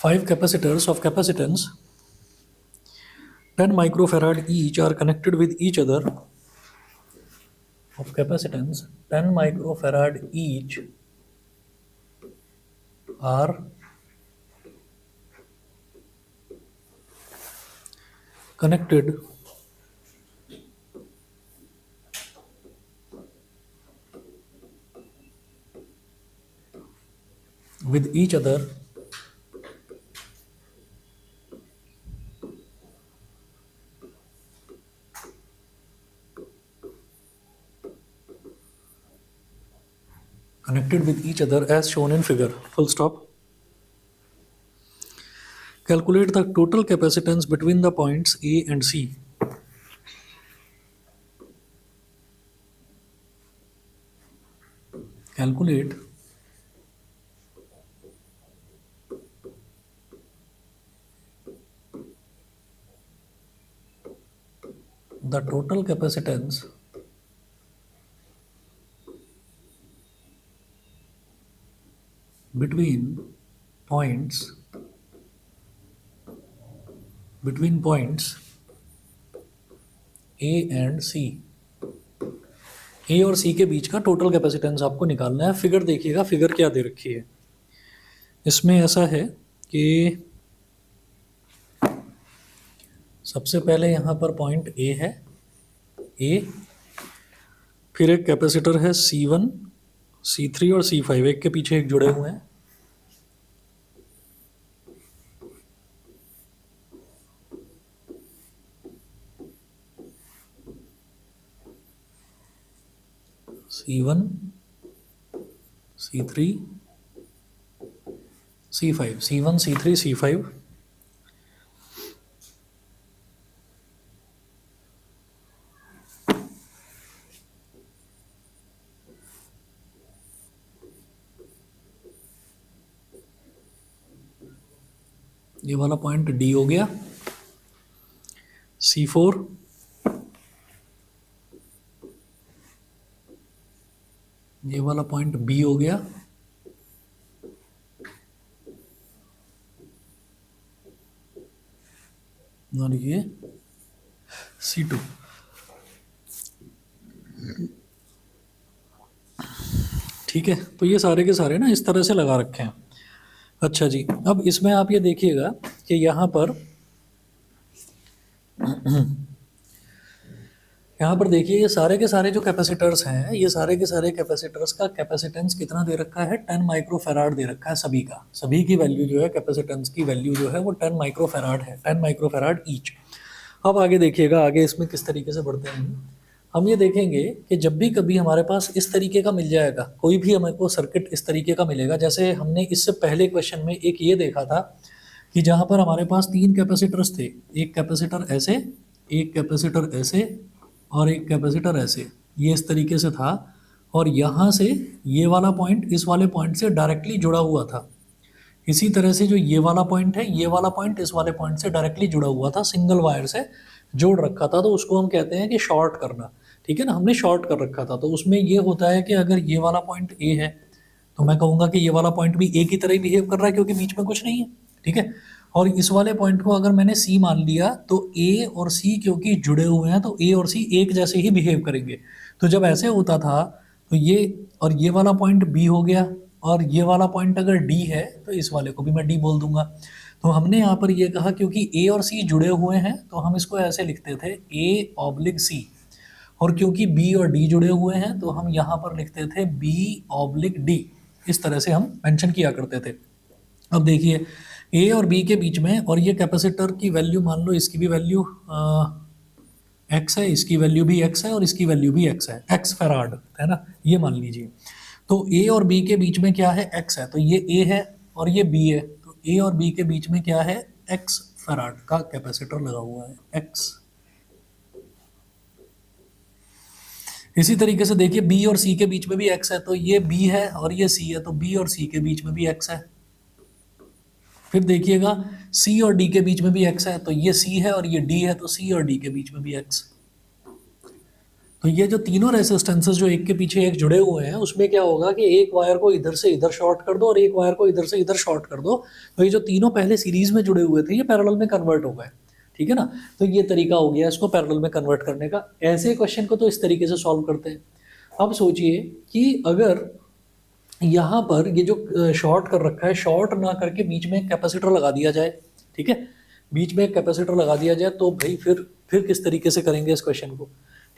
5 capacitors of capacitance 10 microfarad each are connected with each other of capacitance 10 microfarad each are connected with each other as shown in figure. Full stop. Calculate the total capacitance between the points A and C. Calculate the total capacitance between points A and C. ए और सी के बीच का total capacitance आपको निकालना है. Figure देखिएगा, figure क्या दे रखी है. इसमें ऐसा है कि सबसे पहले यहाँ पर पॉइंट ए है, ए, फिर एक कैपेसिटर है C1, C3 और C5, एक के पीछे एक जुड़े हुए हैं. C1, C3, C5, C1, C3, C5. ये वाला पॉइंट डी हो गया. C4, ये वाला पॉइंट बी हो गया. और ये C2. ठीक है, तो ये सारे के सारे ना इस तरह से लगा रखे हैं. अच्छा जी, अब इसमें आप ये देखिएगा कि यहाँ पर देखिए ये सारे के सारे जो कैपेसिटर्स हैं, ये सारे के सारे कैपेसिटर्स का कैपेसिटेंस कितना दे रखा है, 10 माइक्रोफेराड दे रखा है. सभी का, सभी की वैल्यू जो है, कैपेसिटेंस की वैल्यू जो है वो 10 माइक्रोफेराड है, 10 माइक्रोफेराड ईच. अब आगे देखिएगा, आगे इसमें किस तरीके से बढ़ते हैं. हम ये देखेंगे कि जब भी कभी हमारे पास इस तरीके का मिल जाएगा, कोई भी हमें को सर्किट इस तरीके का मिलेगा, जैसे हमने इससे पहले क्वेश्चन में एक ये देखा था कि जहाँ पर हमारे पास 3 कैपेसिटर्स थे, एक कैपेसिटर ऐसे, एक कैपेसिटर ऐसे और एक कैपेसिटर ऐसे, ये इस तरीके से था. और यहाँ से ये वाला पॉइंट इस वाले पॉइंट से डायरेक्टली जुड़ा हुआ था. इसी तरह से जो ये वाला पॉइंट है, ये वाला पॉइंट इस वाले पॉइंट से डायरेक्टली जुड़ा हुआ था, सिंगल वायर से जोड़ रखा था. तो उसको हम कहते हैं कि शॉर्ट करना. ठीक है ना, हमने शॉर्ट कर रखा था. तो उसमें ये होता है कि अगर ये वाला पॉइंट ए है तो मैं कहूँगा कि ये वाला पॉइंट भी ए की तरह ही बिहेव कर रहा है, क्योंकि बीच में कुछ नहीं है. ठीक है, और इस वाले पॉइंट को अगर मैंने सी मान लिया तो ए और सी क्योंकि जुड़े हुए हैं तो ए और सी एक जैसे ही बिहेव करेंगे. तो जब ऐसे होता था तो ये और ये वाला पॉइंट बी हो गया, और ये वाला पॉइंट अगर डी है तो इस वाले को भी मैं डी बोल दूंगा. तो हमने यहाँ पर ये कहा क्योंकि ए और सी जुड़े हुए हैं तो हम इसको ऐसे लिखते थे ए ऑब्लिक सी, और क्योंकि बी और डी जुड़े हुए हैं तो हम यहाँ पर लिखते थे बी ऑब्लिक डी. इस तरह से हम मेंशन किया करते थे. अब देखिए ए और बी के बीच में, और ये कैपेसिटर की वैल्यू मान लो, इसकी भी वैल्यू एक्स है, इसकी वैल्यू भी एक्स है और इसकी वैल्यू भी एक्स है, एक्स फैराड है ना, ये मान लीजिए. तो ए और बी के बीच में क्या है, एक्स है, तो ये ए है और ये बी है. तो ए और बी के बीच में क्या है, एक्स फैराड का कैपेसिटर लगा हुआ है, एक्स इसी तरीके से देखिए बी और सी के बीच में भी एक्स है, तो ये बी है और ये सी है, तो बी और सी के बीच में भी एक्स है। फिर देखिएगा सी और डी के बीच में भी एक्स है, तो ये सी है और ये डी है, तो सी और डी के बीच में भी एक्स। तो ये जो तीनों रेसिस्टेंसेस जो एक के पीछे एक जुड़े हुए हैं, उसमें क्या होगा कि एक वायर को इधर से इधर शॉर्ट कर दो और एक वायर को इधर से इधर शॉर्ट कर दो, तो ये जो तीनों पहले सीरीज में जुड़े हुए थे ये पैरेलल में कन्वर्ट हो गए। ठीक है ना, तो ये तरीका हो गया इसको पैरेलल में कन्वर्ट करने का। ऐसे क्वेश्चन को तो इस तरीके से सॉल्व करते हैं। अब सोचिए कि अगर यहाँ पर ये जो शॉर्ट कर रखा है, शॉर्ट ना करके बीच में एक कैपेसिटर लगा दिया जाए। ठीक है, बीच में एक कैपेसिटर लगा दिया जाए, तो भाई फिर किस तरीके से करेंगे इस क्वेश्चन को।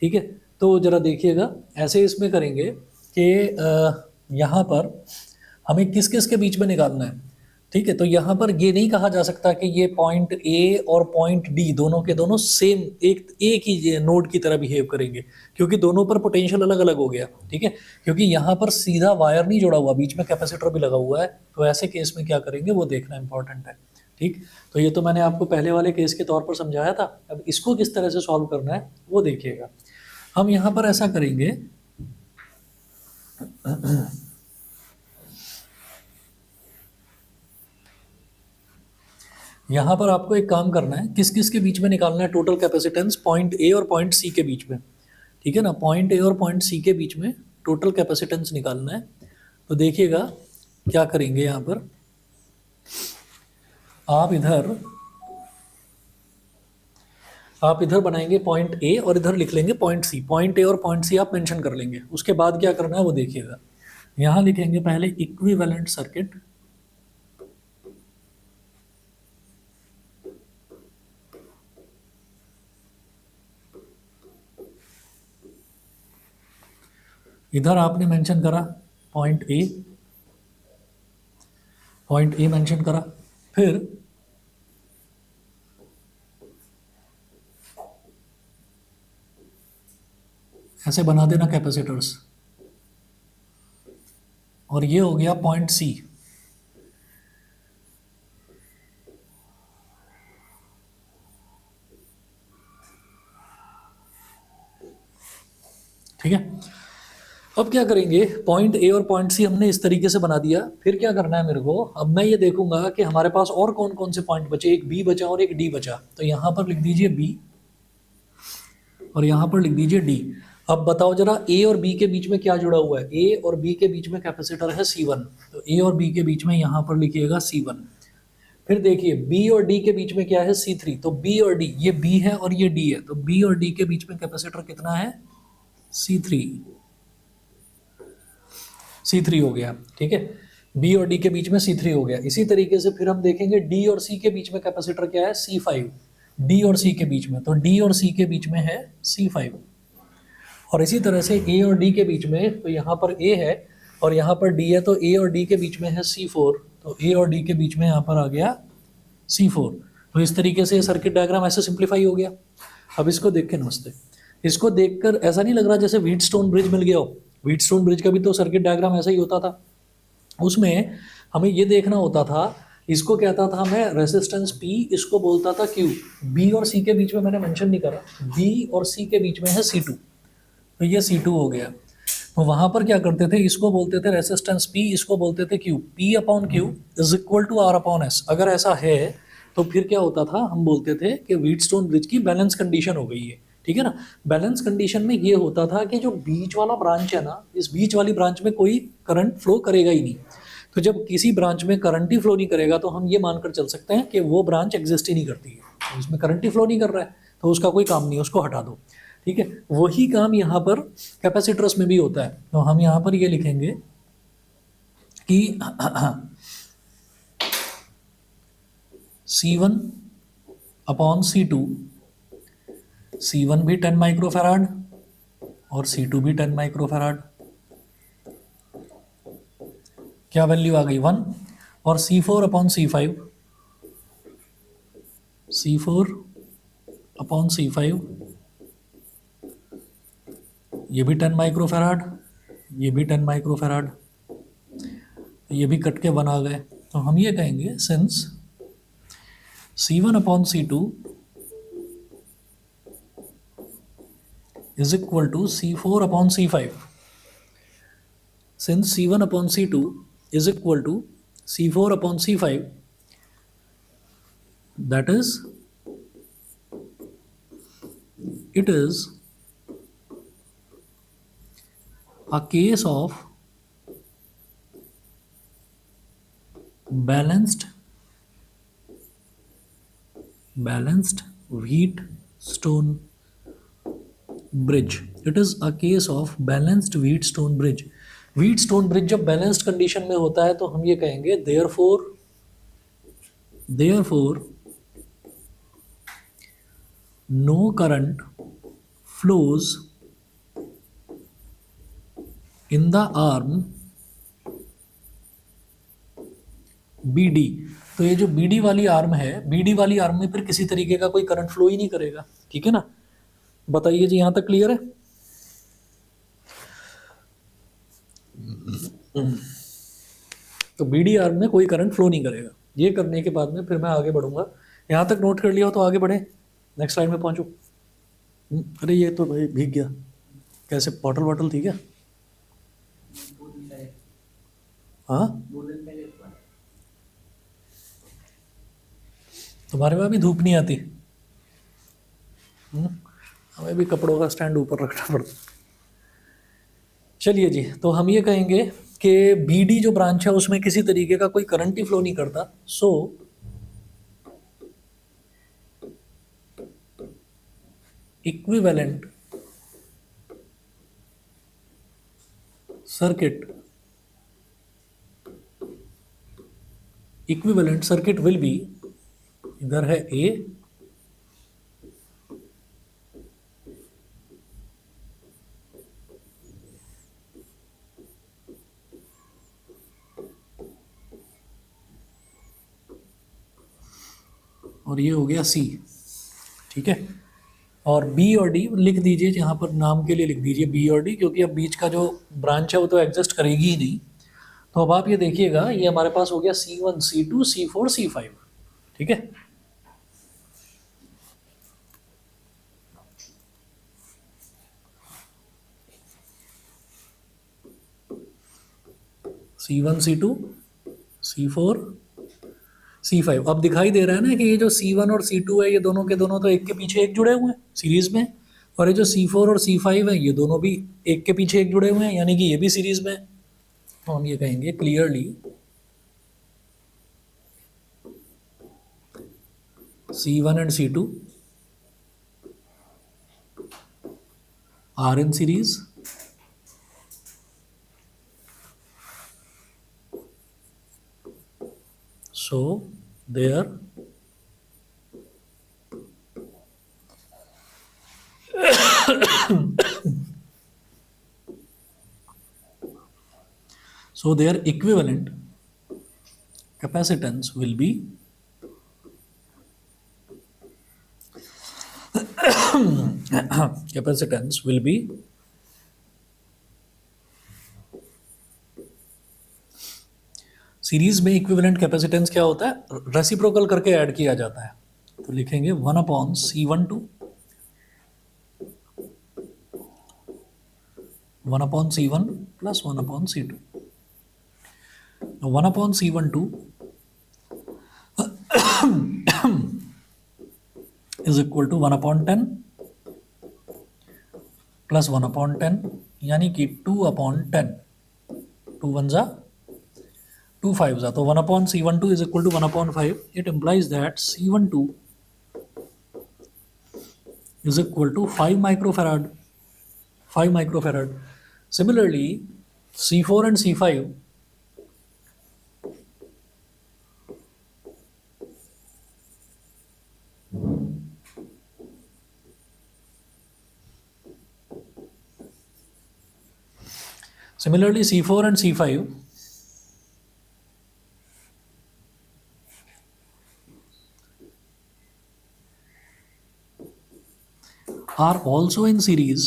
ठीक है, तो जरा देखिएगा, ऐसे इसमें करेंगे कि यहाँ पर हमें किस किस के बीच में निकालना है। ठीक है, तो यहाँ पर ये नहीं कहा जा सकता कि ये पॉइंट ए और पॉइंट डी दोनों के दोनों सेम एक ही नोड की तरह बिहेव करेंगे, क्योंकि दोनों पर पोटेंशियल अलग अलग हो गया। ठीक है, क्योंकि यहाँ पर सीधा वायर नहीं जुड़ा हुआ, बीच में कैपेसिटर भी लगा हुआ है, तो ऐसे केस में क्या करेंगे वो देखना इंपॉर्टेंट है। ठीक, तो ये तो मैंने आपको पहले वाले केस के तौर पर समझाया था। अब इसको किस तरह से सॉल्व करना है वो देखिएगा। हम यहाँ पर ऐसा करेंगे, यहाँ पर आपको एक काम करना है, किस किस के बीच में निकालना है टोटल कैपेसिटेंस, पॉइंट ए और पॉइंट सी के बीच में। ठीक है ना, पॉइंट ए और पॉइंट सी के बीच में टोटल कैपेसिटेंस निकालना है। तो देखिएगा क्या करेंगे, यहाँ पर आप इधर बनाएंगे पॉइंट ए और इधर लिख लेंगे पॉइंट सी। पॉइंट ए और पॉइंट सी आप मेंशन कर लेंगे। उसके बाद क्या करना है वो देखिएगा, यहाँ लिखेंगे पहले इक्विवेलेंट सर्किट, इधर आपने मेंशन करा पॉइंट ए मेंशन करा, फिर ऐसे बना देना कैपेसिटर्स, और ये हो गया पॉइंट सी। ठीक है, अब क्या करेंगे, पॉइंट ए और पॉइंट सी हमने इस तरीके से बना दिया। फिर क्या करना है मेरे को, अब मैं ये देखूंगा कि हमारे पास और कौन कौन से पॉइंट बचे। एक बी बचा और एक डी बचा, तो यहां पर लिख दीजिए बी और यहां पर लिख दीजिए डी। अब बताओ जरा, ए और बी के बीच में क्या जुड़ा हुआ है, ए और बी के बीच में कैपेसिटर है C1, तो ए और बी के बीच में यहां पर लिखिएगा C1। फिर देखिए बी और डी के बीच में क्या है, C3, तो बी और डी, ये बी है और ये डी है, तो बी और डी के बीच में कैपेसिटर कितना है, C3 हो गया। ठीक है, बी और डी के बीच में C3 हो गया। इसी तरीके से फिर हम देखेंगे डी और सी के बीच में कैपेसिटर क्या है, C5, डी और सी के बीच में, तो डी और सी के बीच में है C5। और इसी तरह से ए और डी के बीच में, तो यहाँ पर ए है और यहाँ पर डी है, तो ए और डी के बीच में है C4, तो ए और डी के बीच में यहाँ पर आ गया C4। तो इस तरीके से सर्किट डायग्राम ऐसे सिंप्लीफाई हो गया। अब इसको देख के नमस्ते, इसको देखकर ऐसा नहीं लग रहा जैसे व्हीटस्टोन ब्रिज मिल गया हो। व्हीटस्टोन ब्रिज का भी तो सर्किट डायग्राम ऐसा ही होता था। उसमें हमें ये देखना होता था, इसको कहता था मैं रेसिस्टेंस P, इसको बोलता था Q। B और C के बीच में मैंने मेंशन नहीं करा, B और C के बीच में है C2, तो ये C2 हो गया। तो वहाँ पर क्या करते थे, इसको बोलते थे रेसिस्टेंस P, इसको बोलते थे Q। P upon Q is equal to R upon S। अगर ऐसा है तो फिर क्या होता था, हम बोलते थे कि व्हीटस्टोन ब्रिज की बैलेंस कंडीशन हो गई है। ठीक है ना, बैलेंस कंडीशन में ये होता था कि जो बीच वाला ब्रांच है ना, इस बीच वाली ब्रांच में कोई करंट फ्लो करेगा ही नहीं। तो जब किसी ब्रांच में करंट ही फ्लो नहीं करेगा, तो हम ये मानकर चल सकते हैं कि वो ब्रांच एग्जिस्ट ही नहीं करती है, तो उसमें करंट ही फ्लो नहीं कर रहा है, तो उसका कोई काम नहीं, उसको हटा दो। ठीक है, वही काम यहाँ पर कैपेसिटर्स में भी होता है। तो हम यहाँ पर ये लिखेंगे कि C1 अपॉन C2, C1 भी 10 माइक्रोफैराड और C2 भी 10 माइक्रोफैराड, क्या वैल्यू आ गई 1। और C4 upon C5, C4 upon C5, ये भी 10 माइक्रोफैराड, ये भी 10 माइक्रोफैराड, ये भी कट के 1 आ गए। तो हम ये कहेंगे since C1 upon C2 is equal to C4 upon C5. Since C1 upon C2 is equal to C4 upon C5, that is, it is a case of balanced Wheatstone bridge. It is a case of balanced Wheatstone bridge. Wheatstone bridge जब balanced condition में होता है तो हम ये कहेंगे therefore no current flows in the arm BD. तो ये जो BD वाली आर्म है, BD वाली आर्म में फिर किसी तरीके का कोई करंट फ्लो ही नहीं करेगा, ठीक है ना। बताइए जी, यहां तक क्लियर है? तो BD आर्म में कोई करंट फ्लो नहीं करेगा। ये करने के बाद में फिर मैं आगे बढ़ूंगा। यहां तक नोट कर लिया हो तो आगे बढ़े, नेक्स्ट स्लाइड में पहुंचू। अरे ये तो भाई भीग गया, कैसे? बॉटल थी क्या? हाँ, तुम्हारे वहां भी धूप नहीं आती? हमें भी कपड़ों का स्टैंड ऊपर रखना पड़ता। चलिए जी, तो हम ये कहेंगे कि BD जो ब्रांच है उसमें किसी तरीके का कोई करंट ही फ्लो नहीं करता। सो इक्विवेलेंट सर्किट विल बी, इधर है A, और ये हो गया C, ठीक है। और B और D लिख दीजिए, यहाँ पर नाम के लिए लिख दीजिए B और D, क्योंकि अब बीच का जो ब्रांच है वो तो एग्जिस्ट करेगी ही नहीं। तो अब आप ये देखिएगा, ये हमारे पास हो गया C1 C2 C4 C5, ठीक है। C1 C2 C4 C5। अब दिखाई दे रहा है ना कि ये जो C1 और C2 है, ये दोनों के दोनों तो एक के पीछे एक जुड़े हुए हैं सीरीज में, और ये जो C4 और C5 है ये दोनों भी एक के पीछे एक जुड़े हुए हैं, यानी कि ये भी सीरीज में है। तो हम ये कहेंगे clearly C1 and C2 are in series, so their equivalent capacitance will be series में इक्विवेलेंट कैपेसिटेंस क्या होता है? रेसिप्रोकल करके ऐड किया जाता है। तो लिखेंगे 1/C12 1/C1 plus 1/C2। 1/C12 is equal to 1/10 plus 1/10, यानी कि 2/10। 2 1 जा 2 5 जा, तो 1/C12 is equal to 1/5। It implies that C12 is equal to 5 microfarad. 5 microfarad. Similarly, C4 and C5 are also in series.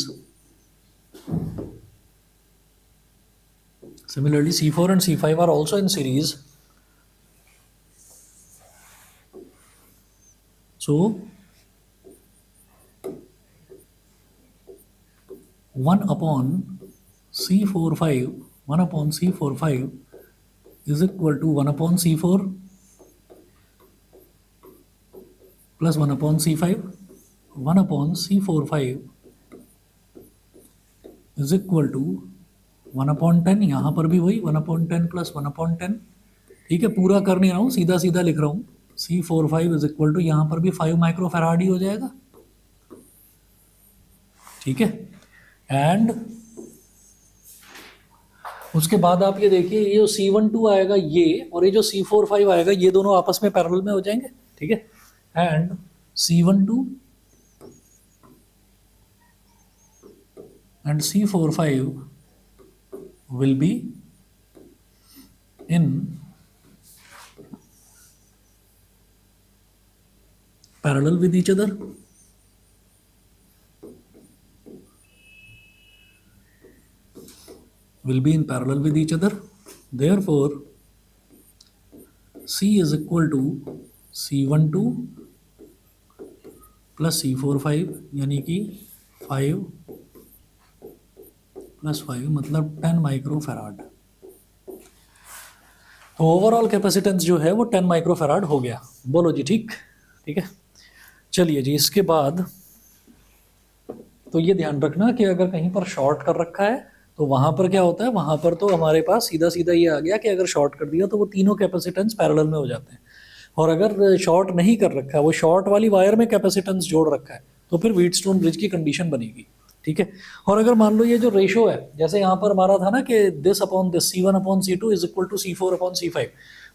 Similarly, C4 and C5 are also in series. So 1/C45 is equal to 1/C4 plus 1/C5. 1/C45 is equal to 1/10, यहाँ पर भी वही 1/10 plus 1/10। ठीक है, पूरा कर नहीं रहा हूँ, सीधा सीधा लिख रहा हूँ। C45 इज इक्वल टू, यहाँ पर भी 5 माइक्रोफेराड ही हो जाएगा। ठीक है, एंड उसके बाद आप ये देखिए, ये जो C12 आएगा ये, और ये जो C45 आएगा, ये दोनों आपस में पैरेलल में हो जाएंगे। ठीक है, and C12 and C45 will be in parallel with each other. Will be in parallel with each other. Therefore, C is equal to C12 plus C45, यानी कि 5 प्लस 5 मतलब 10 माइक्रोफेराड। तो ओवरऑल कैपेसिटेंस जो है वो 10 माइक्रोफेराड हो गया। बोलो जी, ठीक ठीक है। चलिए जी, इसके बाद तो ये ध्यान रखना कि अगर कहीं पर शॉर्ट कर रखा है तो वहाँ पर क्या होता है, वहाँ पर तो हमारे पास सीधा सीधा ये आ गया कि अगर शॉर्ट कर दिया तो वो तीनों कैपेसिटेंस पैरेलल में हो जाते हैं। और अगर शॉर्ट नहीं कर रखा है, वो शॉर्ट वाली वायर में कैपेसिटेंस जोड़ रखा है, तो फिर व्हीटस्टोन ब्रिज की कंडीशन बनेगी। ठीक है, और अगर मान लो ये जो रेशो है, जैसे यहाँ पर हमारा था ना कि this upon this C1/C2 is equal to C4/C5,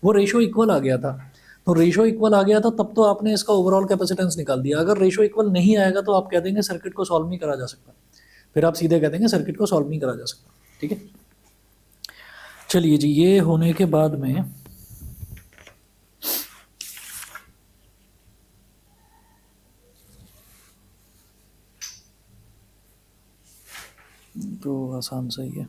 वो रेशो इक्वल आ गया था। तो रेशो इक्वल आ गया था तब तो आपने इसका ओवरऑल कैपेसिटेंस निकाल दिया। अगर रेशो इक्वल नहीं आएगा तो आप कह देंगे सर्किट को सॉल्व नहीं करा जा सकता, फिर आप सीधे कह देंगे सर्किट को सॉल्व नहीं करा जा सकता। ठीक है, चलिए जी, ये होने के बाद में तो आसान सही है।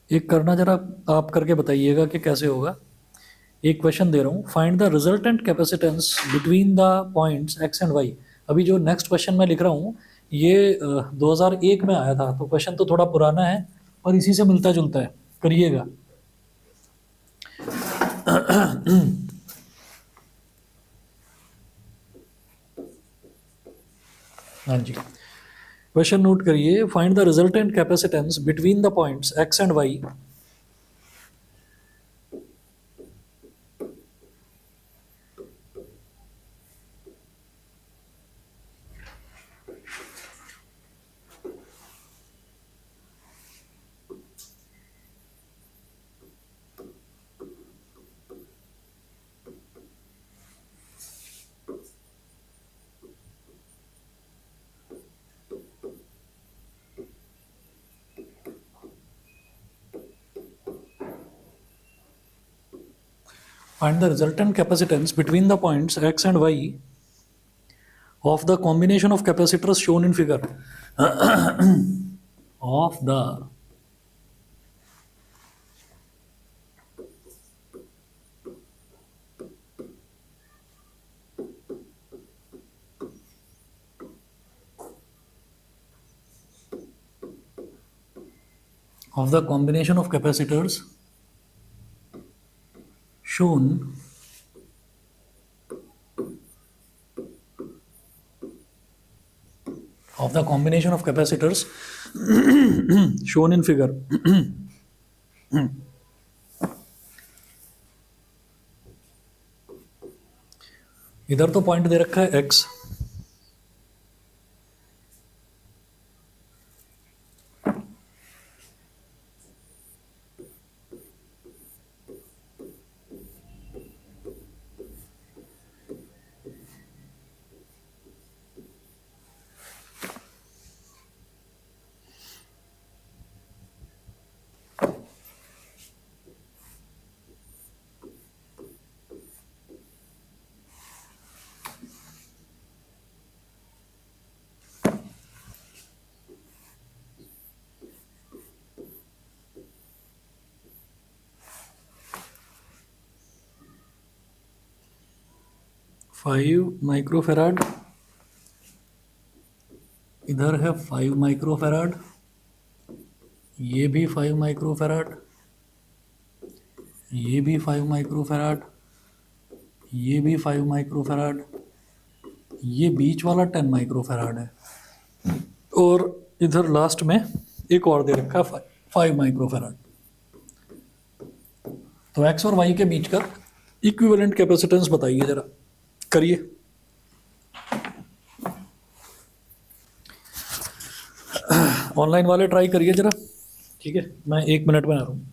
एक करना जरा आप करके बताइएगा कि कैसे होगा। एक क्वेश्चन दे रहा हूँ, find the resultant capacitance between the points X and Y. अभी जो नेक्स्ट क्वेश्चन मैं लिख रहा हूँ ये 2001 में आया था, तो क्वेश्चन तो थोड़ा पुराना है और इसी से मिलता जुलता है, करिएगा। हाँ जी, क्वेश्चन नोट करिए, find the resultant capacitance between the points X and Y find the resultant capacitance between the points x and y of the combination of capacitors shown in figure. of the combination of capacitors shown of the combination of capacitors shown in figure. इधर तो point दे रखा है x, 5 microfarad, इधर है 5 microfarad, ये भी 5 microfarad, ये भी 5 माइक्रोफेराड, ये भी 5 माइक्रोफेराड, ये बीच वाला 10 माइक्रोफेराड है, और इधर लास्ट में एक और दे रखा है 5 माइक्रोफेराड। तो एक्स और वाई के बीच का इक्विवेलेंट कैपेसिटेंस बताइए जरा, करिए। ऑनलाइन वाले ट्राई करिए जरा, ठीक है, मैं 1 मिनट में आ रहा हूँ।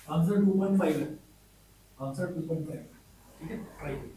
आंसर 2.5 है, आंसर 2.5, ठीक है, ट्राई करिए।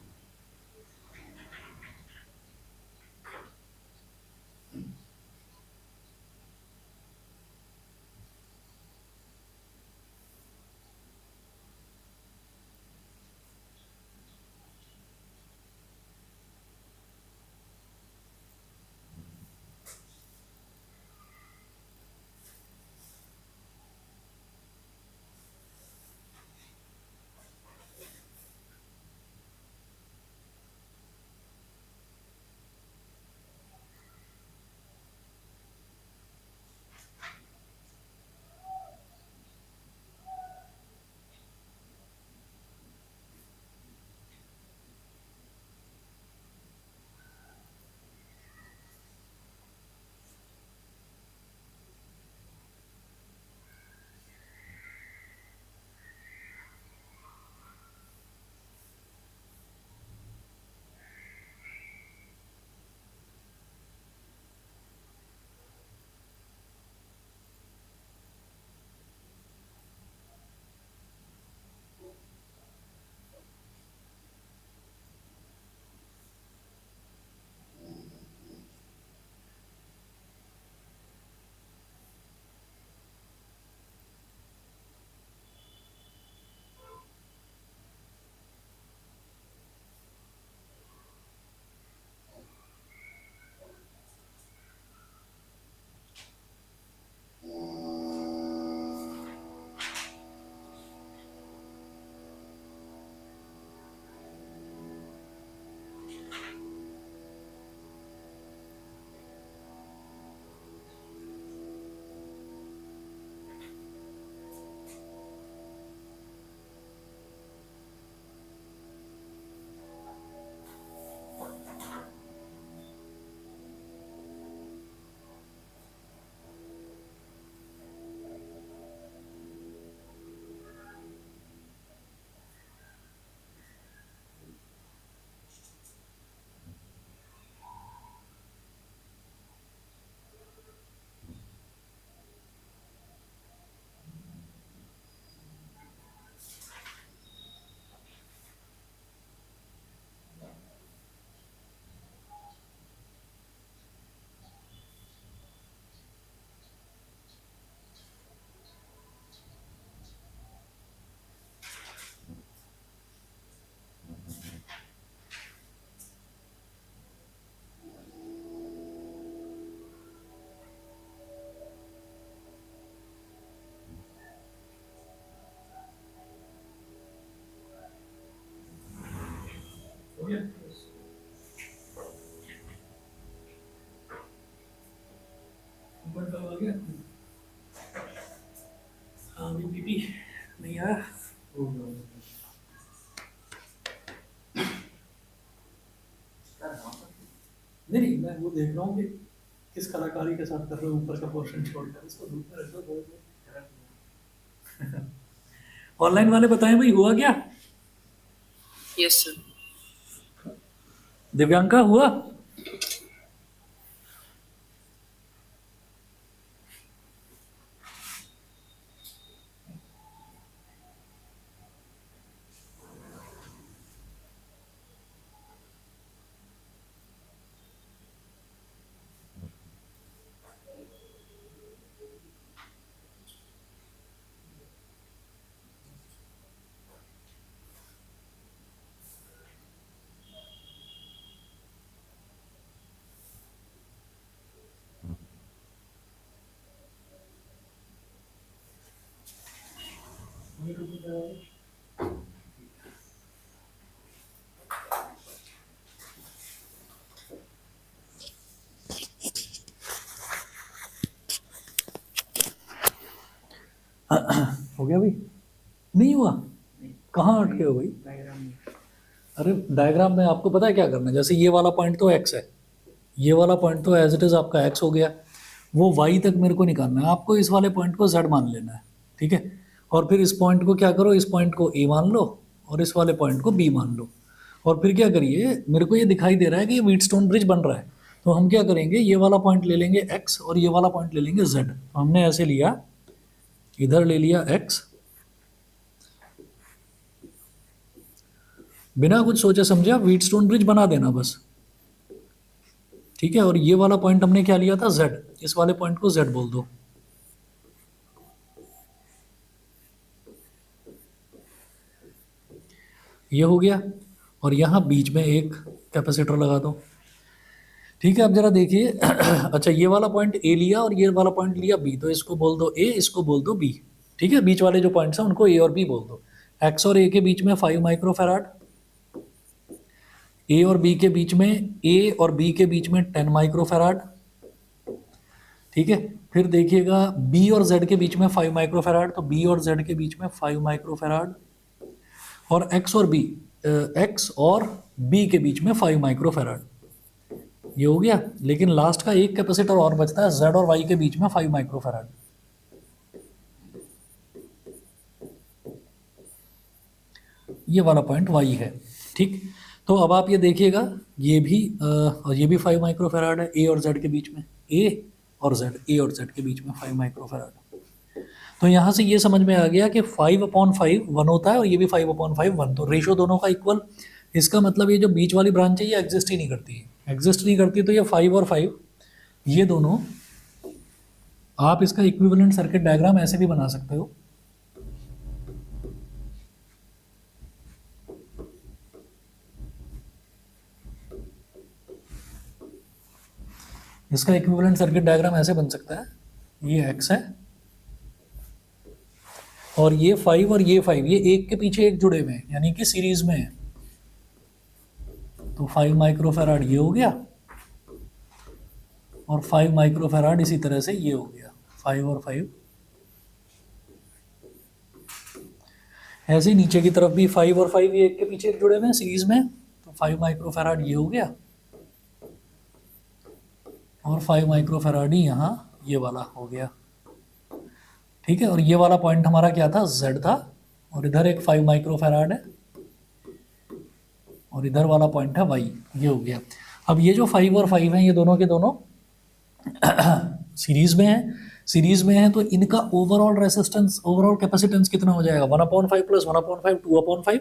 हो गया? ऊपर का आ गया? हाँ, अभी पीपी नहीं आया। नहीं नहीं, मैं वो देख रहा हूँ कि किस कलाकारी के साथ कर रहे हो, ऊपर का पोर्शन छोड़कर इसको धूप में रख दो थोड़ी देर। ऑनलाइन वाले बताएं भाई, हुआ क्या? Yes sir. दिव्यांका हुआ? हो गया भाई? नहीं हुआ? कहाँ अटके हो भाई? अरे डायग्राम में आपको पता है क्या करना है? जैसे ये वाला पॉइंट तो एक्स है, ये वाला पॉइंट तो एज इट इज आपका एक्स हो गया, वो वाई तक मेरे को निकालना है। आपको इस वाले पॉइंट को जेड मान लेना है, ठीक है? और फिर इस पॉइंट को क्या करो, इस पॉइंट को ए मान लो और इस वाले पॉइंट को बी मान लो। और फिर क्या करिए, मेरे को ये दिखाई दे रहा है कि ये व्हीटस्टोन ब्रिज बन रहा है, तो हम क्या करेंगे, ये वाला पॉइंट ले लेंगे एक्स और ये वाला पॉइंट ले लेंगे जेड। तो हमने ऐसे लिया, इधर ले लिया एक्स, बिना कुछ सोचे समझे आप व्हीटस्टोन ब्रिज बना देना बस, ठीक है? और ये वाला पॉइंट हमने क्या लिया था, जेड, इस वाले पॉइंट को जेड बोल दो। ये हो गया, और यहाँ बीच में एक कैपेसिटर लगा दो, ठीक है? अब जरा देखिए अच्छा, ये वाला पॉइंट ए लिया और ये वाला पॉइंट लिया बी, तो इसको बोल दो ए, इसको बोल दो बी, ठीक है? बीच वाले जो पॉइंट्स हैं उनको ए और बी बोल दो। एक्स और ए के बीच में 5 माइक्रोफैराड, ए और बी के बीच में, ए और बी के बीच में 10 माइक्रोफैराड, ठीक है? फिर देखिएगा बी और जेड के बीच में 5 माइक्रोफैराड, तो बी और जेड के बीच में 5 माइक्रोफैराड, और एक्स और बी के बीच में 5 माइक्रोफैराड। ये हो गया, लेकिन लास्ट का एक कैपेसिटर और बचता है जेड और वाई के बीच में 5 माइक्रोफैराड। ये वाला पॉइंट वाई है, ठीक? तो अब आप ये देखिएगा, ये भी और ये भी 5 माइक्रोफैराड है ए और जेड के बीच में, ए और जेड, ए और जेड के बीच में 5 माइक्रोफैराड। तो यहाँ से ये समझ में आ गया कि 5/5 1 होता है और ये भी 5/5 1, तो रेशो दोनों का इक्वल। इसका मतलब ये जो बीच वाली ब्रांच है ये एग्जिस्ट ही नहीं करती है, एग्जिस्ट नहीं करती, तो ये 5 और 5 ये दोनों, आप इसका इक्विवेलेंट सर्किट डायग्राम ऐसे भी बना सकते हो। इसका इक्विवेलेंट सर्किट डायग्राम ऐसे बन सकता है, ये एक्स है और ये 5 और ये 5, ये एक के पीछे एक जुड़े हुए हैं, यानी कि सीरीज में है। तो 5 माइक्रोफैराड ये हो गया और 5 माइक्रोफैराड इसी तरह से ये हो गया, 5 और 5। ऐसे ही नीचे की तरफ भी 5 और 5 ये एक के पीछे एक जुड़े हुए हैं सीरीज में, तो 5 माइक्रोफैराड ये हो गया और 5 माइक्रोफैराड ही यहाँ ये वाला हो गया, ठीक है? और ये वाला पॉइंट हमारा क्या था, Z था, और इधर एक 5 माइक्रोफैराड है और इधर वाला पॉइंट है Y, ये हो गया। अब ये जो 5 और 5 हैं ये दोनों के दोनों सीरीज में है, सीरीज में है, तो इनका ओवरऑल रेसिस्टेंस, ओवरऑल कैपेसिटेंस कितना हो जाएगा, 1/5 प्लस 1/5 2/5,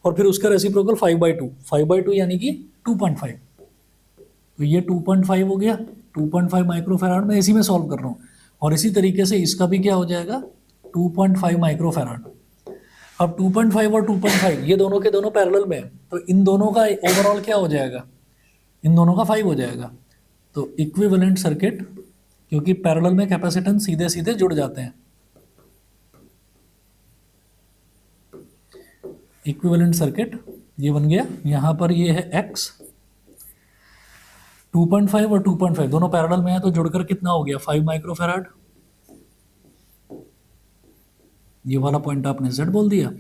और फिर उसका रेसिप्रोकल 5/2, 5/2 यानी कि 2.5। तो ये 2.5 हो गया, 2.5 माइक्रोफैराड में इसी में सॉल्व कर रहा हूँ, और इसी तरीके से इसका भी क्या हो जाएगा, 2.5 माइक्रोफैराड। अब 2.5 और 2.5 ये दोनों के दोनों पैरेलल में है, तो इन दोनों का ओवरऑल क्या हो जाएगा, इन दोनों का 5 हो जाएगा। तो इक्विवेलेंट सर्किट, क्योंकि पैरेलल में कैपेसिटेंस सीधे सीधे जुड़ जाते हैं, इक्विवेलेंट सर्किट ये बन गया। यहाँ पर ये है एक्स, 2.5 और 2.5 दोनों पैरेलल में है, तो जुड़कर कितना हो गया, 5 माइक्रोफैराड। ये वाला पॉइंट आपने Z बोल दिया,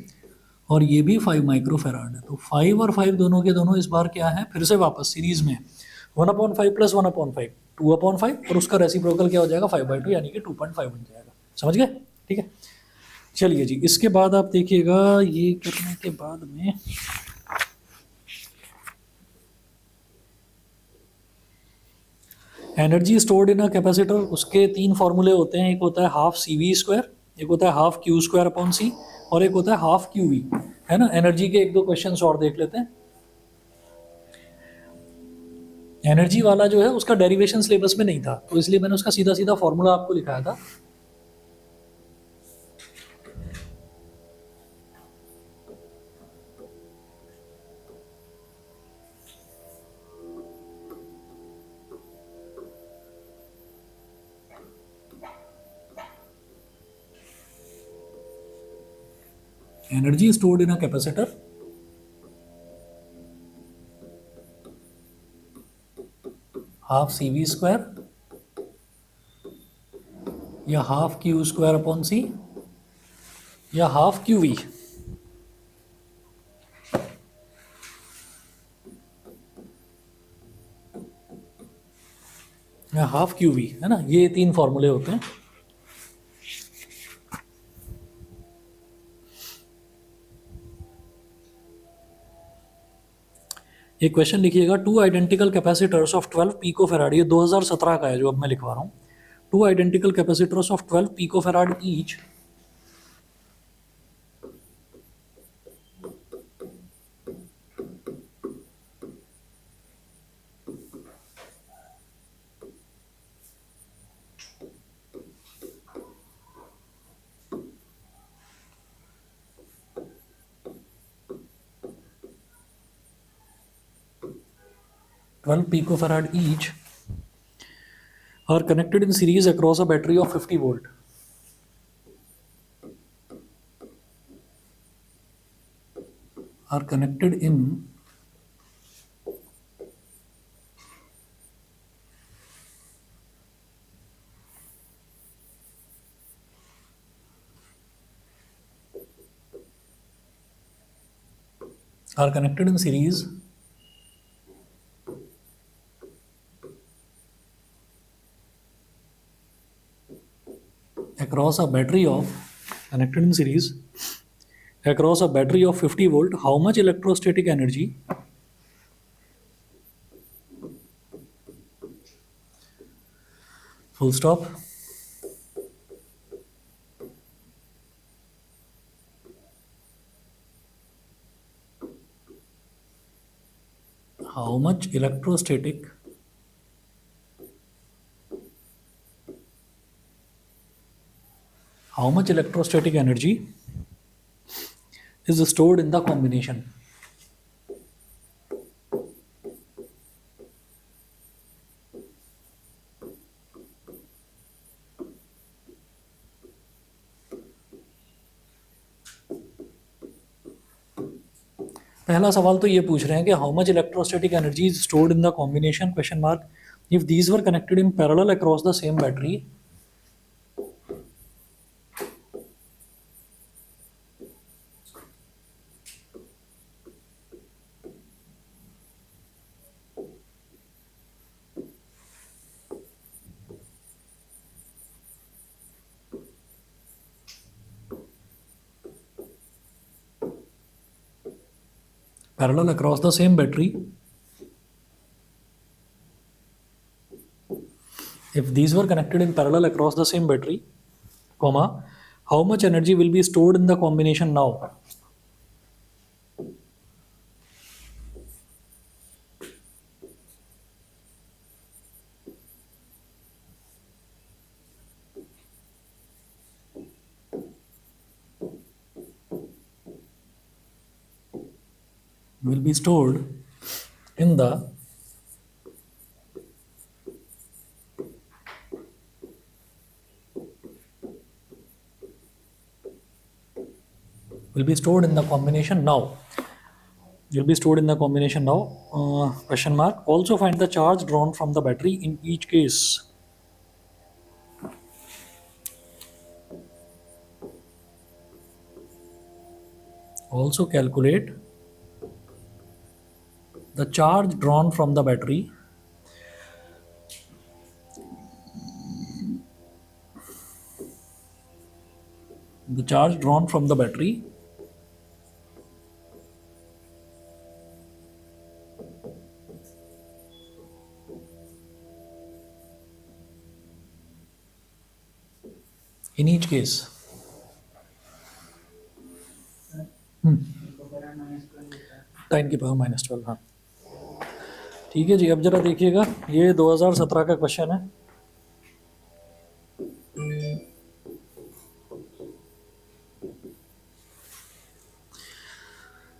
और ये भी 5 माइक्रोफैराड है। तो 5 और 5 दोनों के दोनों इस बार क्या है, फिर से वापस सीरीज में, 1/5 प्लस 1/5 2/5, और उसका रेसिप्रोकल क्या हो जाएगा, 5/2 यानी कि 2.5 बन जाएगा। समझ गए? ठीक है, चलिए जी। इसके बाद आप देखिएगा, ये करने के बाद में energy stored in a capacitor, उसके 3 फॉर्मूले होते हैं। एक होता है हाफ CV², एक होता है हाफ Q²/C, और एक होता है हाफ QV, है ना? एनर्जी के 1-2 क्वेश्चन और देख लेते हैं। एनर्जी वाला जो है उसका डेरिवेशन सिलेबस में नहीं था, तो इसलिए मैंने उसका सीधा सीधा फॉर्मूला आपको लिखाया था। Energy stored in a capacitor half CV square या half Q square upon C या हाफ QV, या हाफ QV, है ना। ये 3 फॉर्मूले होते हैं। एक क्वेश्चन लिखिएगा, two identical capacitors of 12 pico farad, ये 2017 का है जो अब मैं लिखवा रहा हूँ। Two identical capacitors of 12 pico farad each picofarad each are connected in series across a battery of 50 volt. Are connected in series across a battery of 50 volt. How much electrostatic energy full stop how much electrostatic energy is stored in the combination. पहला सवाल तो ये पूछ रहे हैं कि how much electrostatic energy is stored in the combination question mark if these were connected in parallel across the same battery parallel across the same battery, if these were connected in parallel across the same battery, comma, how much energy will be stored in the combination now? Will be stored in the combination now. Will be stored in the combination now. Question mark. Also find the charge drawn from the battery in each case. Also calculate the charge drawn from the battery in each case. 10 की power -12, हाँ ठीक है जी। अब जरा देखिएगा, ये 2017 का question है।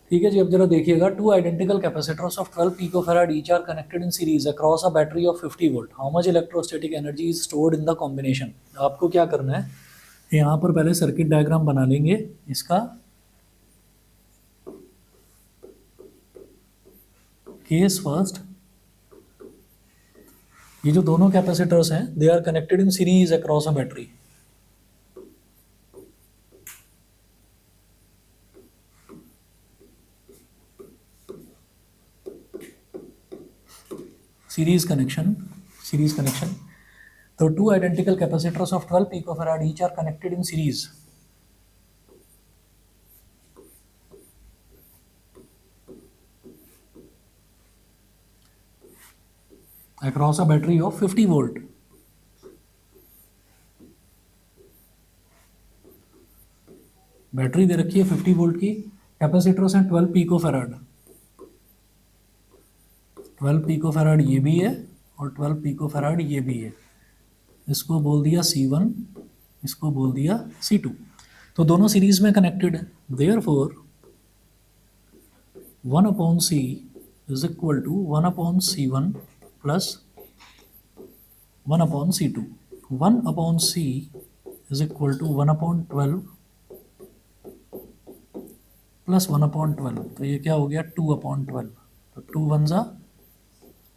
ठीक है जी, अब जरा देखिएगा, two identical capacitors of 12 picofarad each are connected in series across a battery of 50 volt. How much electrostatic energy is stored in the combination. आपको क्या करना है, यहाँ पर पहले सर्किट डायग्राम बना लेंगे इसका, केस फर्स्ट, ये जो दोनों कैपेसिटर्स हैं they are connected in series across a battery. series connection. So two identical capacitors of 12 picofarad each are connected in series. Across a battery of 50 volt. Battery दे रखी है 50 volt की, capacitors हैं 12 picofarad. 12 picofarad ये भी है और 12 picofarad ये भी है। इसको बोल दिया C1, इसको बोल दिया C2। तो दोनों सीरीज में कनेक्टेड है। Therefore 1/C is equal to 1/C1 plus 1/C2। 1/C is equal to 1/12 plus 1/12। तो ये क्या हो गया 2/12। तो 2 1 जा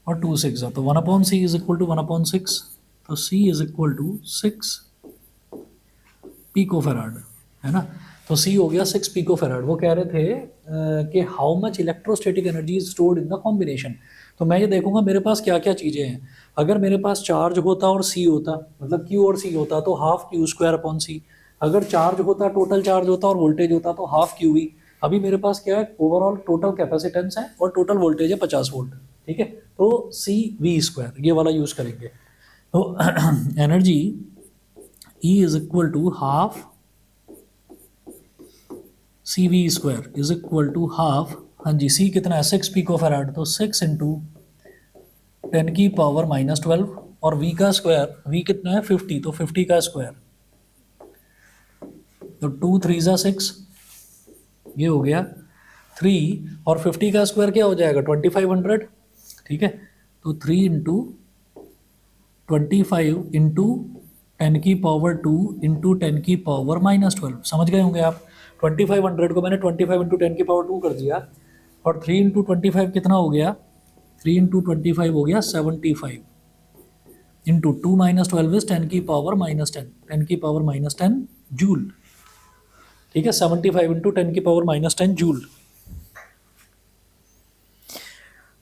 और 2 6 जा, तो 1/C इज इक्वल टू 1/6। तो C is equal to 6 picofarad, है ना। तो C हो गया 6 पिकोफैराड। वो कह रहे थे कि how much electrostatic energy is stored in the combination. तो मैं ये देखूंगा मेरे पास क्या क्या चीज़ें हैं। अगर मेरे पास चार्ज होता और C होता, मतलब Q और C होता, तो हाफ Q² C। अगर चार्ज होता, टोटल चार्ज होता और वोल्टेज होता तो हाफ QV। अभी मेरे पास क्या है, ओवरऑल टोटल कैपेसिटेंस है और टोटल वोल्टेज है 50 वोल्ट, ठीक है। तो CV² ये वाला यूज़ करेंगे। तो energy E is equal to half CV² is equal to half, हाँ जी, C कितना है 6 पिकोफैराड, तो 6 इंटू 10⁻⁻12 और V का स्क्वायर, V कितना है 50, तो 50 का स्क्वायर, तो 2 3 जा 6, ये हो गया 3 और 50 का स्क्वायर क्या हो जाएगा 2500, ठीक है। तो 3 इंटू 25 इंटू 10⁻² इंटू 10⁻⁻12, समझ गए होंगे आप। 2500 को मैंने 25 इंटू 10⁻² कर दिया और 3 इंटू 25 कितना हो गया, 3 इंटू 25 हो गया 75 इंटू 2 - 12 इज 10⁻⁻10, 10⁻⁻10 जूल, ठीक है। 75 इंटू 10⁻⁻10 जूल,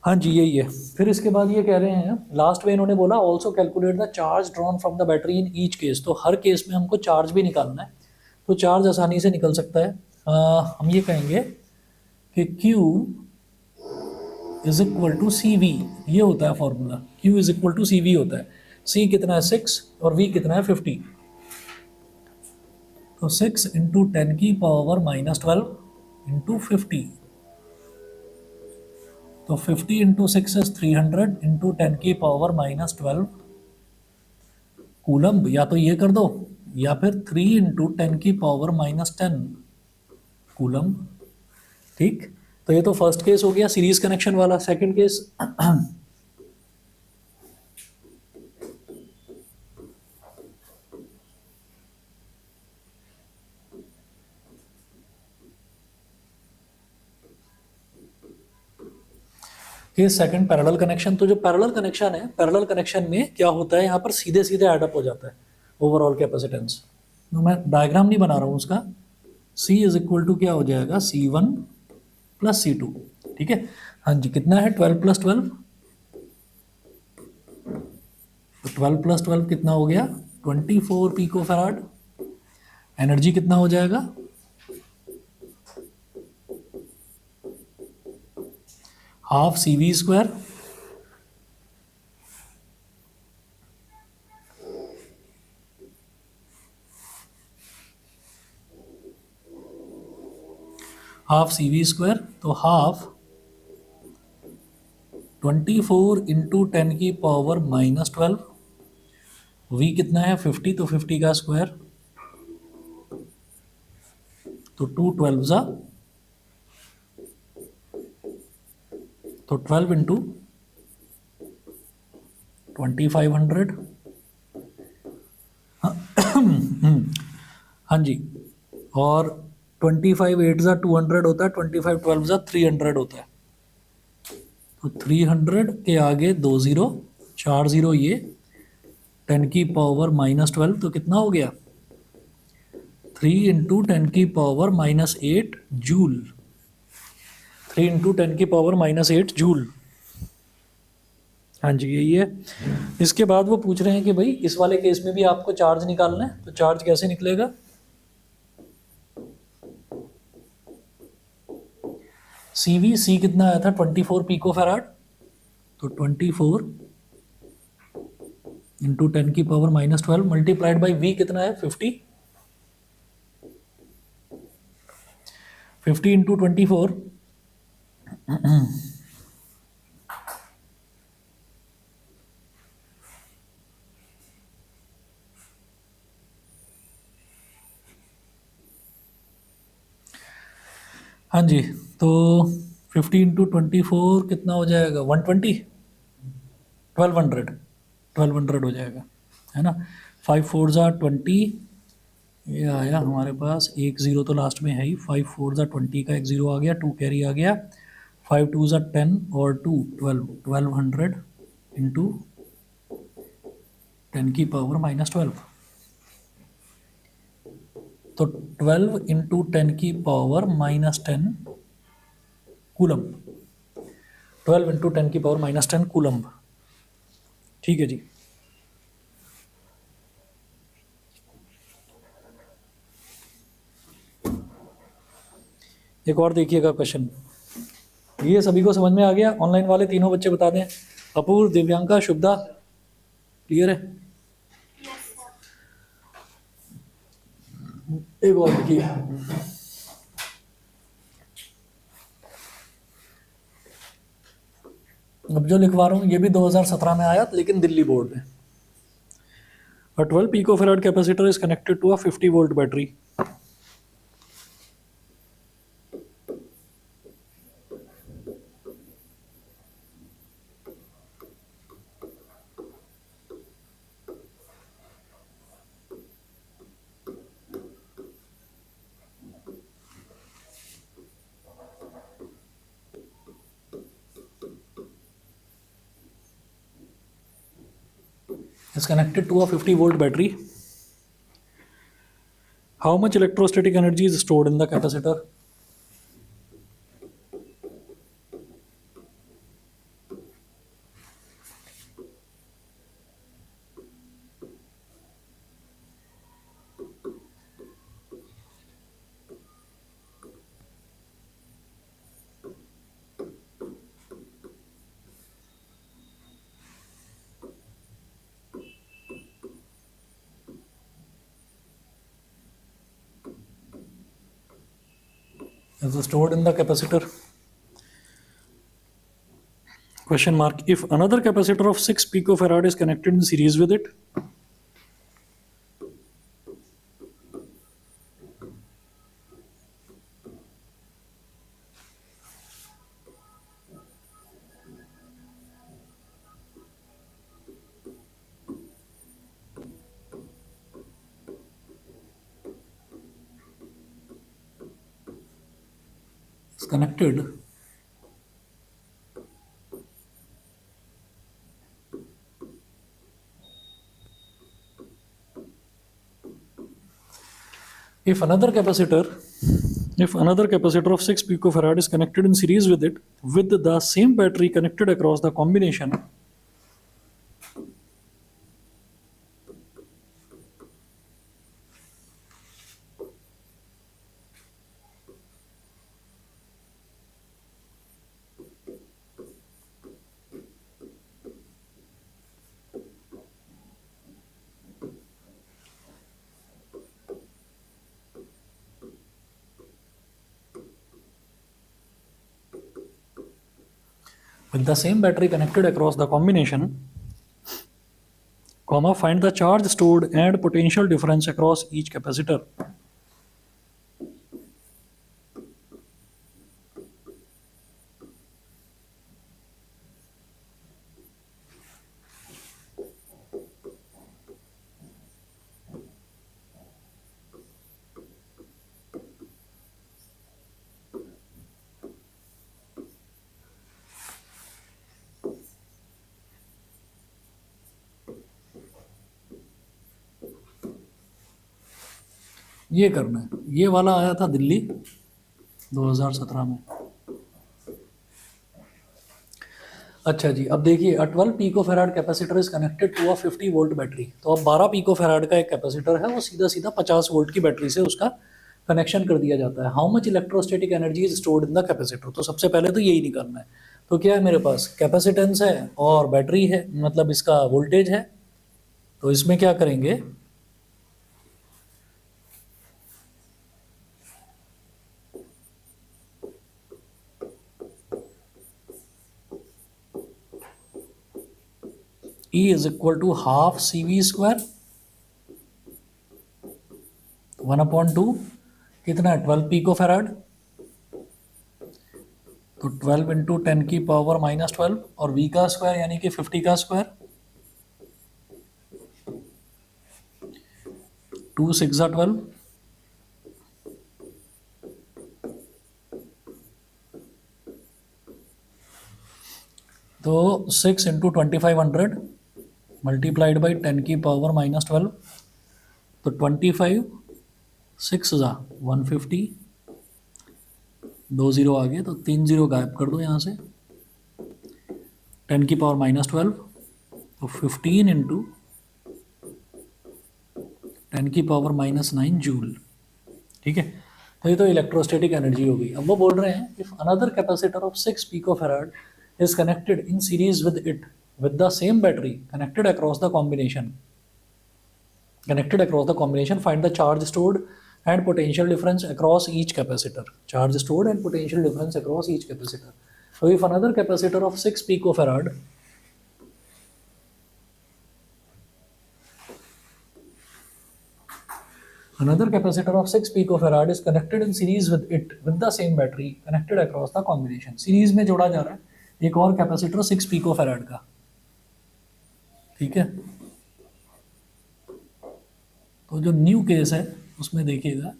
हाँ जी यही है। फिर इसके बाद ये कह रहे हैं लास्ट में इन्होंने बोला also calculate the charge drawn from the battery in each case. तो हर केस में हमको चार्ज भी निकालना है, तो चार्ज आसानी से निकल सकता है। हम ये कहेंगे कि Q is equal to CV, ये होता है formula, Q is equal to CV होता है। C कितना है 6 और V कितना है 50, तो 6 इंटू 10⁻⁻12 इंटू 50, तो 50 इंटू 6 इज 300 इंटू 10⁻⁻12 कूलम्ब। या तो ये कर दो या फिर 3 इंटू 10⁻⁻10 कूलम्ब, ठीक। तो ये तो फर्स्ट केस हो गया सीरीज कनेक्शन वाला। Second case case second parallel connection. तो जो पैरेलल कनेक्शन है, पैरेलल कनेक्शन में क्या होता है, यहाँ पर सीधे सीधे एडअप हो जाता है ओवरऑल कैपेसिटेंस। तो मैं डायग्राम नहीं बना रहा हूँ उसका। C इज इक्वल टू क्या हो जाएगा C1 प्लस C2, ठीक है। हाँ जी, कितना है 12 + 12, तो 12 + 12 कितना हो गया 24 पिकोफैराड। एनर्जी कितना हो जाएगा, हाफ CV², हाफ CV², तो हाफ 24 इंटू 10⁻⁻12, V कितना है 50, तो 50 का स्क्वायर, तो 2 12 जा, तो 12 इंटू 2500, हाँ जी, और 25 8 जा 200 होता है, 25 12 जा 300 होता है। तो 300 के आगे 2 जीरो, 4 जीरो ये, 10 की पावर -12, तो कितना हो गया 3 इंटू 10 की पावर -8 जूल। 3 इंटू 10 की पावर -8 जूल। हाँ जी यही है। इसके बाद वो पूछ रहे हैं कि भाई इस वाले केस में भी आपको चार्ज निकालना है, तो चार्ज कैसे निकलेगा। सी कितना आया था 24 पिको फैराड, तो 24 इंटू 10 की पावर -12 मल्टीप्लाइड बाई वी कितना है 50। 50 इंटू 24, हाँ जी, तो 50 इंटू 24 कितना हो जाएगा 120, 1200, 1200 हो जाएगा, है ना। 5 4 ज़ा 20, ये आया हमारे पास, एक ज़ीरो तो लास्ट में है ही, 5 4 ज़ा 20 का एक ज़ीरो आ गया, 2 कैरी आ गया, 5 2 ज़ा 10 और 2 12, 1200 इंटू 10 की पावर -12, तो 12 इंटू 10 की पावर -10 कूलम, 12 इंटू 10 की पावर -10 कूलम। ठीक है जी। एक और देखिएगा क्वेश्चन, ये सभी को समझ में आ गया, ऑनलाइन वाले तीनों बच्चे बता दें, अपूर्व, दिव्यांका, शुभदा, क्लियर है। एक और देखिए, अब जो लिखवा रहा हूँ ये भी 2017 में आया लेकिन दिल्ली बोर्ड में। A 12 picofarad capacitor is connected to a 50-volt battery. Is connected to a 50-volt battery. How much electrostatic energy is stored in the capacitor? Is stored in the capacitor. Question mark. If another capacitor of 6 picofarad is connected in series with it, is connected if another capacitor of 6 picofarad is connected in series with it with the same battery connected across the combination, with the same battery connected across the combination, comma, find the charge stored and potential difference across each capacitor. ये करना है। ये वाला आया था दिल्ली 2017 में। अच्छा जी, अब देखिए a 12 pico farad capacitor is connected to a 50 volt battery. तो अब 12 पिको फैराड का एक कैपेसिटर है, वो सीधा सीधा 50 वोल्ट की बैटरी से उसका कनेक्शन कर दिया जाता है। How much electrostatic energy is stored in the capacitor. तो सबसे पहले तो यही निकालना है। तो क्या है मेरे पास, कैपेसिटेंस है और बैटरी है, मतलब इसका वोल्टेज है। तो इसमें क्या करेंगे, E is equal to half C V square 1/2, कितना है 12 पिको फैराड। तो 12 इंटू 10⁻⁻12 और v का स्क्वायर यानी कि 50 का स्क्वायर, 2 6 12। तो 6 इंटू 2500 मल्टीप्लाइड बाई 10⁻⁻12। तो 25 6 ज़ा 150, 2 जीरो आ गए तो 3 जीरो गायब कर दो यहाँ से। 10⁻⁻12 तो 15 इंटू 10⁻⁻9 जूल। ठीक है, तो ये तो इलेक्ट्रोस्टैटिक एनर्जी हो गई। अब वो बोल रहे हैं if another capacitor of 6 pico farad is connected in series with it with the same battery connected across the combination, find the charge stored and potential difference across each capacitor. Charge stored and potential difference across each capacitor. So if another capacitor of 6 picofarad is connected in series with it with the same battery connected across the combination. Series में जोड़ा जा रहा है एक और capacitor 6 picofarad का। ठीक है, तो जो न्यू केस है उसमें देखिएगा,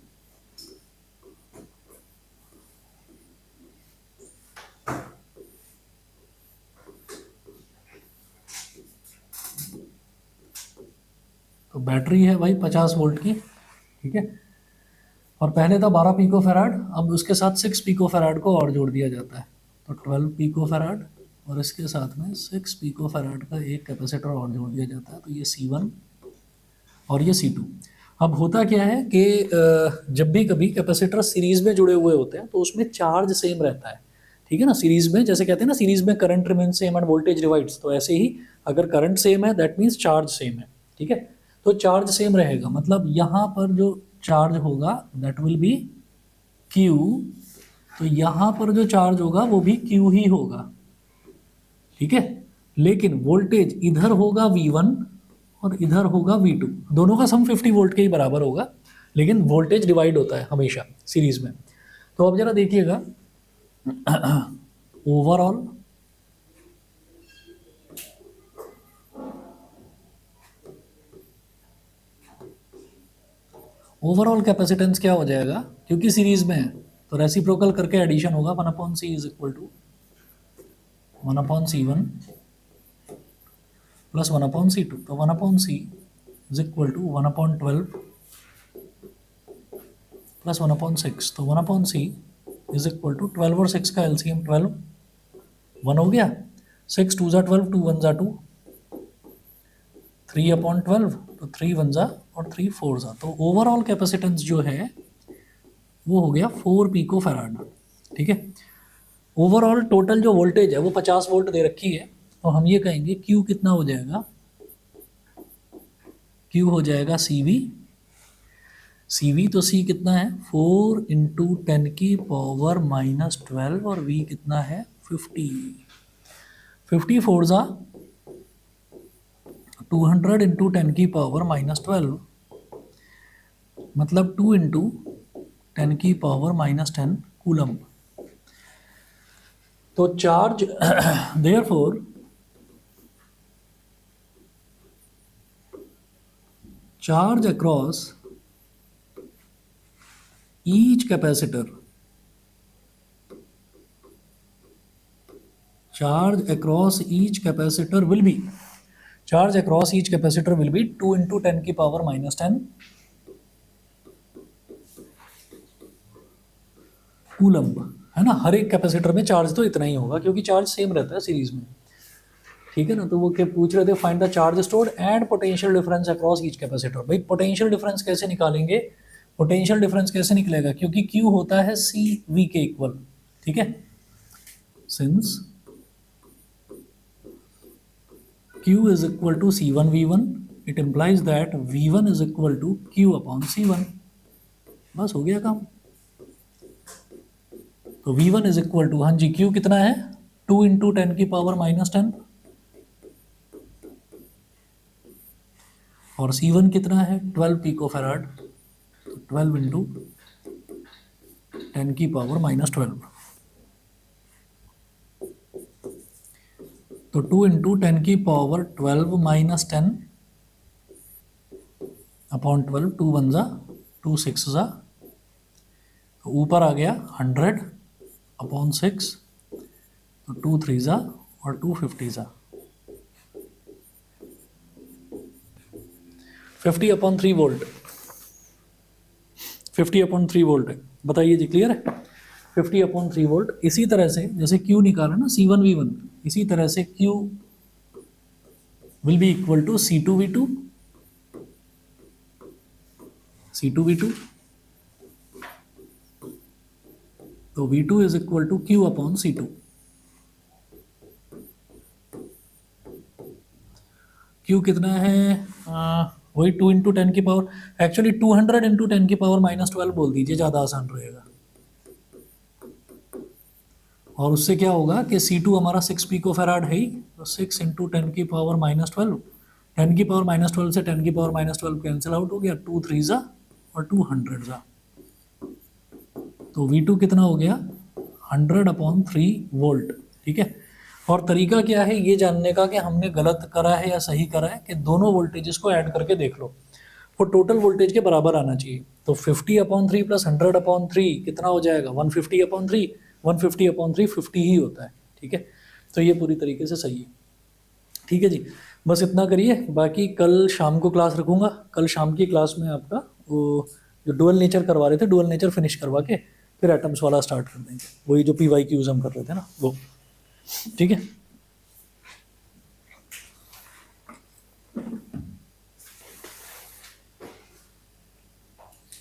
तो बैटरी है भाई 50 वोल्ट की। ठीक है, और पहले था 12 पिको फैराड, अब उसके साथ 6 पिको फैराड को और जोड़ दिया जाता है। तो 12 पिको फैराड और इसके साथ में 6 पिको फैराड का एक कैपेसिटर और जोड़ दिया जाता है। तो ये C1 और ये C2। अब होता क्या है कि जब भी कभी कैपेसिटर सीरीज में जुड़े हुए होते हैं तो उसमें चार्ज सेम रहता है। ठीक है ना, सीरीज में जैसे कहते हैं ना, सीरीज में current remain same end voltage divides, तो ऐसे ही अगर करंट सेम है दैट मीन्स चार्ज सेम है। ठीक है, तो चार्ज सेम रहेगा, मतलब यहाँ पर जो चार्ज होगा दैट विल बी Q, तो यहाँ पर जो चार्ज होगा वो भी Q ही होगा। ठीक है, लेकिन वोल्टेज इधर होगा V1 और इधर होगा V2, दोनों का सम 50 वोल्ट के ही बराबर होगा, लेकिन वोल्टेज डिवाइड होता है हमेशा सीरीज में। तो अब जरा देखिएगा ओवरऑल कैपेसिटेंस क्या हो जाएगा, क्योंकि सीरीज में है तो रेसिप्रोकल करके एडिशन होगा। 1/C is equal to 1/C1 plus 1/C2। तो 1/C is equal to 1/12 plus 1/6। तो 1/C इज इक्वल टू 12 और 6 का एलसीएम 12, 1 हो गया। 6 2 ज़ा 12, 2 1 ज़ा 2, 3/12, तो 3 1 ज़ा और 3 4 ज़ा। तो ओवरऑल कैपेसिटेंस जो है वो हो गया 4 पिको फैराड। ठीक है, ओवरऑल टोटल जो वोल्टेज है वो 50 वोल्ट दे रखी है, तो हम ये कहेंगे Q कितना हो जाएगा, Q हो जाएगा CV तो C कितना है 4 इंटू 10⁻⁻12 और V कितना है 50। 50 4 ज़ा 200 इंटू 10⁻⁻12, मतलब 2 इंटू 10⁻⁻10 कूलम। तो charge therefore charge across each capacitor, charge across each capacitor will be 2 into 10⁻⁻10 coulomb, है ना। हर एक कैपेसिटर में चार्ज तो इतना ही होगा क्योंकि चार्ज सेम रहता है सीरीज में, ठीक है ना। तो वो क्या पूछ रहे थे, find the charge stored and potential difference across each capacitor. भाई पोटेंशियल डिफरेंस कैसे निकालेंगे, पोटेंशियल डिफरेंस कैसे निकलेगा, क्योंकि Q होता है सी वी के इक्वल, ठीक है। Since Q is equal to C1V1, it implies that V1 is equal to Q upon C1। बस हो गया काम। तो V1 is equal to, हाँ जी, Q कितना है, 2 इंटू 10 की पावर -10, और C1 कितना है, 12 पिको फैराड, 12 इंटू 10 की पावर -12, तो 2 इंटू 10 की पावर 12 -10 अपॉन 12, 2 1 जा 2 6 जा, तो ऊपर आ गया 100 अपॉन 6, तो 2 3 जा और 2 50 जा, 50 अपॉन 3 वोल्ट, 50 अपॉन 3 वोल्ट है। बताइए जी, क्लियर है, 50 अपॉन 3 वोल्ट। इसी तरह से जैसे Q निकाला ना C1V1, इसी तरह से Q will be equal to C2V2, C2V2, तो V2 is equal to Q upon C2। Q कितना है, वही 2 इंटू 10 की पावर, एक्चुअली 200 इंटू 10 की पावर -12 बोल दीजिए, ज़्यादा आसान रहेगा। और उससे क्या होगा कि C2 हमारा 6 पिको फैराड है ही, तो 6 इंटू 10 की पावर -12, 10 की पावर -12 से 10 की पावर -12 कैंसिल आउट हो गया, 2 3 जा और 2 100 जा, तो V2 कितना हो गया, 100 अपॉन 3 वोल्ट, ठीक है। और तरीका क्या है ये जानने का कि हमने गलत करा है या सही करा है, कि दोनों वोल्टेजेस को ऐड करके देख लो, वो टोटल वोल्टेज के बराबर आना चाहिए। तो 50 अपॉन 3 प्लस 100 अपॉन 3 कितना हो जाएगा, 150 अपॉन 3, 150 अपॉन 3 50 ही होता है, ठीक है। तो ये पूरी तरीके से सही है, ठीक है जी। बस इतना करिए, बाकी कल शाम को क्लास रखूँगा। कल शाम की क्लास में आपका वो जो डुअल नेचर करवा रहे थे, डुअल नेचर फिनिश करवा के फिर एटम्स वाला स्टार्ट कर देंगे, वही जो PYQs हम कर रहे थे ना वो, ठीक है।